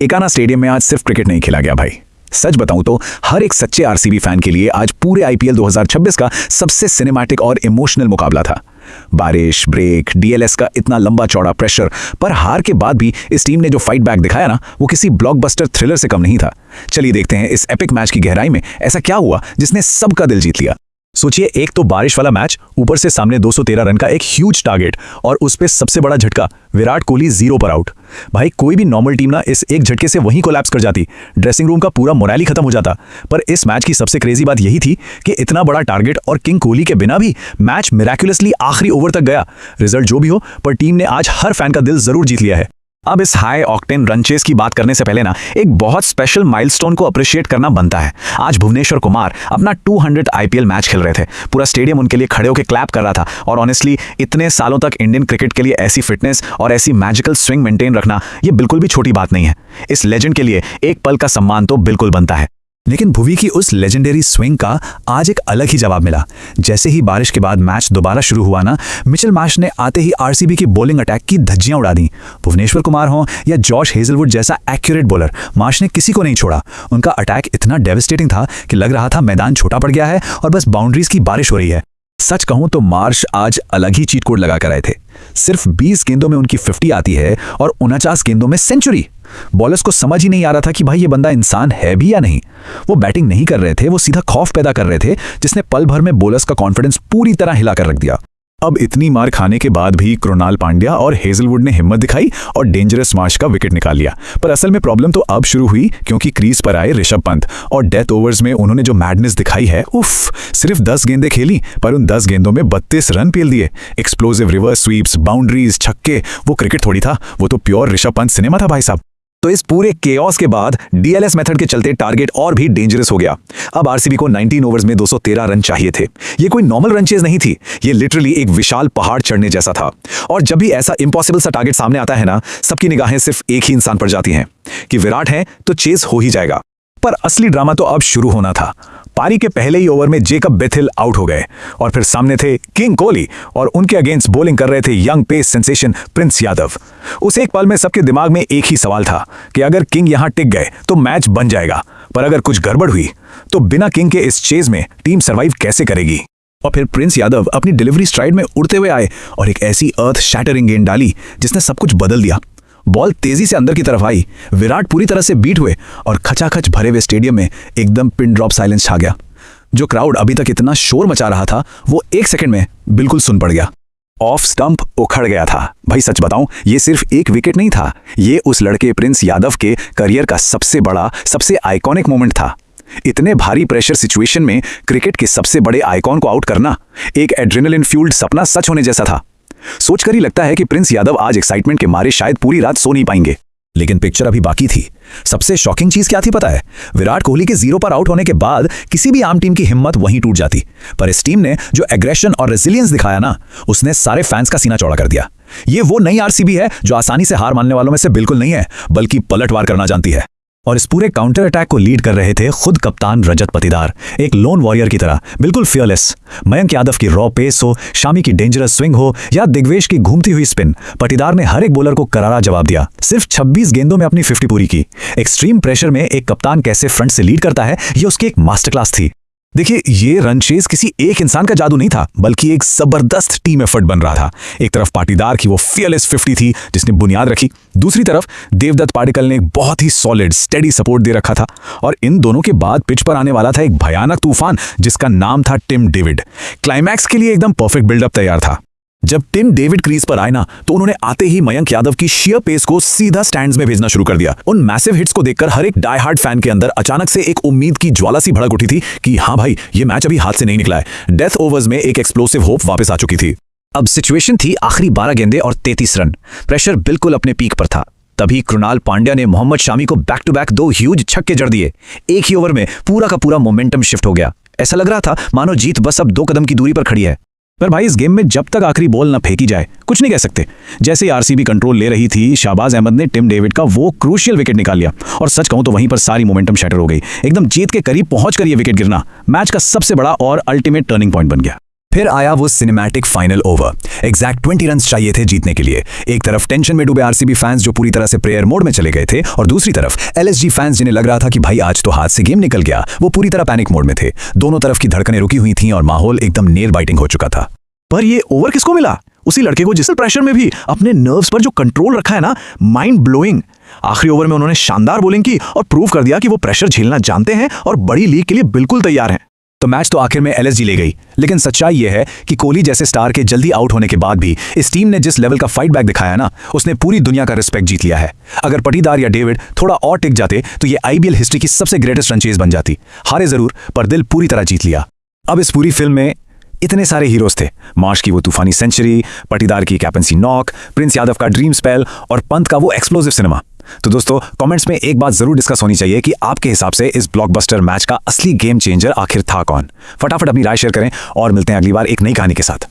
Ekana stadium में आज सिर्फ क्रिकेट नहीं खेला गया भाई। सच बताऊं तो हर एक सच्चे आरसीबी फैन के लिए आज पूरे आईपीएल 2026 का सबसे सिनेमैटिक और इमोशनल मुकाबला था। बारिश, ब्रेक, डीएलएस का इतना लंबा चौड़ा प्रेशर, पर हार के बाद भी इस टीम ने जो फाइट बैक दिखाया ना, वो किसी ब्लॉकबस्टर थ्रिलर से कम नहीं था। चलिए देखते हैं इस एपिक मैच की गहराई में ऐसा क्या हुआ जिसने सबका दिल जीत लिया। सोचिए, एक तो बारिश वाला मैच, ऊपर से सामने 213 रन का एक ह्यूज टारगेट, और उस पे सबसे बड़ा झटका, विराट कोहली 0 पर आउट। भाई कोई भी नॉर्मल टीम ना इस एक झटके से वहीं कोलैप्स कर जाती, ड्रेसिंग रूम का पूरा मोराल ही खत्म हो जाता। पर इस मैच की सबसे क्रेजी बात यही थी कि इतना बड़ा टारगेट और किंग कोहली के बिना भी मैच मिराक्युलसली आखिरी ओवर तक गया। रिजल्ट जो भी हो, पर टीम ने आज हर फैन का दिल जरूर जीत लिया है। अब इस हाई ऑक्टेन रन चेस की बात करने से पहले ना एक बहुत स्पेशल माइलस्टोन को अप्रिशिएट करना बनता है। आज भुवनेश्वर कुमार अपना 200 आईपीएल मैच खेल रहे थे। पूरा स्टेडियम उनके लिए खड़े होकर क्लैप कर रहा था, और ऑनेस्टली इतने सालों तक इंडियन क्रिकेट के लिए ऐसी फिटनेस और ऐसी मैजिकल स्विंग मेंटेन रखना, ये बिल्कुल भी छोटी बात नहीं है। इस लेजेंड के लिए एक पल का सम्मान तो बिल्कुल बनता है। लेकिन भुवी की उस लेजेंडरी स्विंग का आज एक अलग ही जवाब मिला। जैसे ही बारिश के बाद मैच दोबारा शुरू हुआ ना, मिचेल मार्श ने आते ही आरसीबी की बॉलिंग अटैक की धज्जियां उड़ा दी। भुवनेश्वर कुमार हो या जॉश हेजलवुड जैसा एक्यूरेट बॉलर, मार्श ने किसी को नहीं छोड़ा। उनका अटैक इतना डेविस्टेटिंग था कि लग रहा था मैदान छोटा पड़ गया है और बस बाउंड्रीज की बारिश हो रही है। सच कहूं तो मार्श आज अलग ही चीट कोड लगा कर आए थे। सिर्फ 20 गेंदों में उनकी 50 आती है और 49 गेंदों में सेंचुरी। बॉलर्स को समझ ही नहीं आ रहा था कि भाई ये बंदा इंसान है भी या नहीं। वो बैटिंग नहीं कर रहे थे, वो सीधा खौफ पैदा कर रहे थे, जिसने पल भर में बॉलर्स का कॉन्फिडेंस पूरी तरह हिला कर रख दिया। अब इतनी मार खाने के बाद भी कृणाल पांड्या और हेजलवुड ने हिम्मत दिखाई और डेंजरस मार्श का विकेट निकाल लिया। पर असल में प्रॉब्लम तो अब शुरू हुई, क्योंकि क्रीज पर आए ऋषभ पंत और डेथ ओवर्स में उन्होंने जो मैडनेस दिखाई है, उफ। सिर्फ 10 गेंदें खेली, पर उन 10 गेंदों में 32 रन पेल दिए। एक्सप्लोसिव रिवर्स स्वीप्स, बाउंड्रीज, छक्के, वो क्रिकेट थोड़ी था, वो तो प्योर ऋषभ पंत सिनेमा था भाई साहब। तो इस पूरे केओस के बाद डीएलएस मेथड के चलते टारगेट और भी डेंजरस हो गया। अब आरसीबी को 19 ओवर्स में 213 रन चाहिए थे। ये कोई नॉर्मल रन चेज नहीं थी, ये लिटरली एक विशाल पहाड़ चढ़ने जैसा था। और जब भी ऐसा इम्पॉसिबल सा टारगेट सामने आता है ना, सबकी निगाहें सिर्फ एक ही इंसान पर जाती हैं कि विराट है तो चेज हो ही जाएगा। पर असली ड्रामा तो अब शुरू होना था। पारी के पहले ही ओवर में जेकब बेथिल आउट हो गए, और फिर सामने थे किंग कोहली और उनके अगेंस्ट बॉलिंग कर रहे थे young pace sensation Prince Yadav. उस एक पल में सबके दिमाग में एक ही सवाल था कि अगर किंग यहां टिक गए तो मैच बन जाएगा, पर अगर कुछ गड़बड़ हुई तो बिना किंग के इस चेज में टीम सर्वाइव कैसे करेगी। और फिर प्रिंस यादव अपनी डिलीवरी स्ट्राइड में उड़ते हुए आए और एक ऐसी अर्थ शैटरिंग गेंद डाली जिसने सब कुछ बदल दिया। बॉल तेजी से अंदर की तरफ आई, विराट पूरी तरह से बीट हुए और खचाखच भरे हुए स्टेडियम में एकदम पिन ड्रॉप साइलेंस छा गया। जो क्राउड अभी तक इतना शोर मचा रहा था, वो 1 सेकंड में बिल्कुल सुन पड़ गया। ऑफ स्टंप उखड़ गया था। भाई सच बताऊं, ये सिर्फ एक विकेट नहीं था, ये उस लड़के प्रिंस यादव के करियर का सबसे बड़ा, सबसे आइकॉनिक मोमेंट था। इतने भारी प्रेशर सिचुएशन में क्रिकेट के सबसे बड़े आइकॉन को आउट करना एक एड्रेनलिन फ्यूल्ड सपना सच होने जैसा था। सोचकर ही लगता है कि प्रिंस यादव आज एक्साइटमेंट के मारे शायद पूरी रात सो नहीं पाएंगे। लेकिन पिक्चर अभी बाकी थी। सबसे शॉकिंग चीज क्या थी पता है? विराट कोहली के 0 पर आउट होने के बाद किसी भी आम टीम की हिम्मत वहीं टूट जाती, पर इस टीम ने जो एग्रेशन और रेजिलियंस दिखाया ना, उसने सारे फैंस का सीना चौड़ा कर दिया। ये वो नई आरसीबी है जो आसानी से हार मानने वालों में से बिल्कुल नहीं है, बल्कि पलटवार करना जानती है। और इस पूरे काउंटर अटैक को लीड कर रहे थे खुद कप्तान रजत पाटीदार, एक लोन वॉरियर की तरह, बिल्कुल फियरलेस। मयंक यादव की रॉ पेस हो, शामी की डेंजरस स्विंग हो या दिग्वेश की घूमती हुई स्पिन, पाटीदार ने हर एक बॉलर को करारा जवाब दिया। सिर्फ 26 गेंदों में अपनी 50 पूरी की। एक्सट्रीम प्रेशर में एक कप्तान कैसे फ्रंट से लीड करता है, ये उसकी एक मास्टर क्लास थी। देखिए, ये रन चेज किसी एक इंसान का जादू नहीं था, बल्कि एक जबरदस्त टीम एफर्ट बन रहा था। एक तरफ पाटीदार की वो फियरलेस 50 थी जिसने बुनियाद रखी, दूसरी तरफ देवदत्त पाडिक्कल ने एक बहुत ही सॉलिड स्टेडी सपोर्ट दे रखा था, और इन दोनों के बाद पिच पर आने वाला था एक भयानक तूफान जिसका नाम था टिम डेविड। क्लाइमैक्स के लिए एकदम परफेक्ट बिल्डअप तैयार था। जब टिम डेविड क्रीज पर आए ना, तो उन्होंने आते ही मयंक यादव की शेयर पेस को सीधा स्टैंड्स में भेजना शुरू कर दिया। उन मैसिव हिट्स को देखकर हर एक डाई हार्ड फैन के अंदर अचानक से एक उम्मीद की ज्वाला सी भड़क उठी थी कि हाँ भाई, ये मैच अभी हाथ से नहीं निकला है। डेथ ओवर्स में एक एक्सप्लोसिव होप वापस आ चुकी थी। अब सिचुएशन थी आखिरी 12 गेंदें और 33 रन। प्रेशर बिल्कुल अपने पीक पर था। तभी कृणाल पांड्या ने मोहम्मद शामी को बैक टू बैक 2 ह्यूज छक्के जड़ दिए। एक ही ओवर में पूरा का पूरा मोमेंटम शिफ्ट हो गया। ऐसा लग रहा था मानो जीत बस अब 2 कदम की दूरी पर खड़ी है। पर भाई, इस गेम में जब तक आखिरी बॉल न फेंकी जाए कुछ नहीं कह सकते। जैसे ही आरसीबी कंट्रोल ले रही थी, शाहबाज अहमद ने टिम डेविड का वो क्रूशियल विकेट निकाल लिया, और सच कहूं तो वहीं पर सारी मोमेंटम शैटर हो गई। एकदम जीत के करीब पहुंचकर ये विकेट गिरना मैच का सबसे बड़ा और अल्टीमेट टर्निंग पॉइंट बन गया। फिर आया वो cinematic final over. Exact 20 run चाहिए थे जीतने के लिए। एक तरफ टेंशन में डूबे आरसीबी फैंस जो पूरी तरह से प्रेयर मोड में चले गए थे, और दूसरी तरफ एलएसजी फैंस जिन्हें लग रहा था कि भाई आज तो हाथ से गेम निकल गया, वो पूरी तरह पैनिक मोड में थे। दोनों तरफ की धड़कनें रुकी हुई थीं और माहौल एकदम नेल बाइटिंग हो चुका था। पर ये ओवर किसको मिला? उसी लड़के को जिस प्रेशर में भी अपने नर्व्स पर जो कंट्रोल रखा है ना, माइंड ब्लोइंग। आखिरी ओवर में उन्होंने शानदार बॉलिंग की और प्रूव कर दिया कि वो प्रेशर झेलना जानते हैं और बड़ी लीग के लिए बिल्कुल तैयार हैं। तो मैच तो आखिर में एलएसजी ले गई, लेकिन सच्चाई यह है कि कोहली जैसे स्टार के जल्दी आउट होने के बाद भी इस टीम ने जिस लेवल का फाइट बैक दिखाया ना, उसने पूरी दुनिया का रिस्पेक्ट जीत लिया है। अगर पटीदार या डेविड थोड़ा और टिक जाते तो ये आईपीएल हिस्ट्री की सबसे ग्रेटेस्ट रन चेज बन जाती। हारे जरूर, पर दिल पूरी तरह जीत लिया। अब इस पूरी फिल्म में इतने सारे हीरोज थे। मार्श की वो तूफानी सेंचुरी, पटीदार की कैप्टनसी नॉक, प्रिंस यादव का ड्रीम स्पेल और पंत का वो एक्सप्लोसिव सिनेमा। तो दोस्तों, कमेंट्स में एक बात जरूर डिस्कस होनी चाहिए कि आपके हिसाब से इस ब्लॉकबस्टर मैच का असली गेम चेंजर आखिर था कौन। फटाफट अपनी राय शेयर करें और मिलते हैं अगली बार एक नई कहानी के साथ।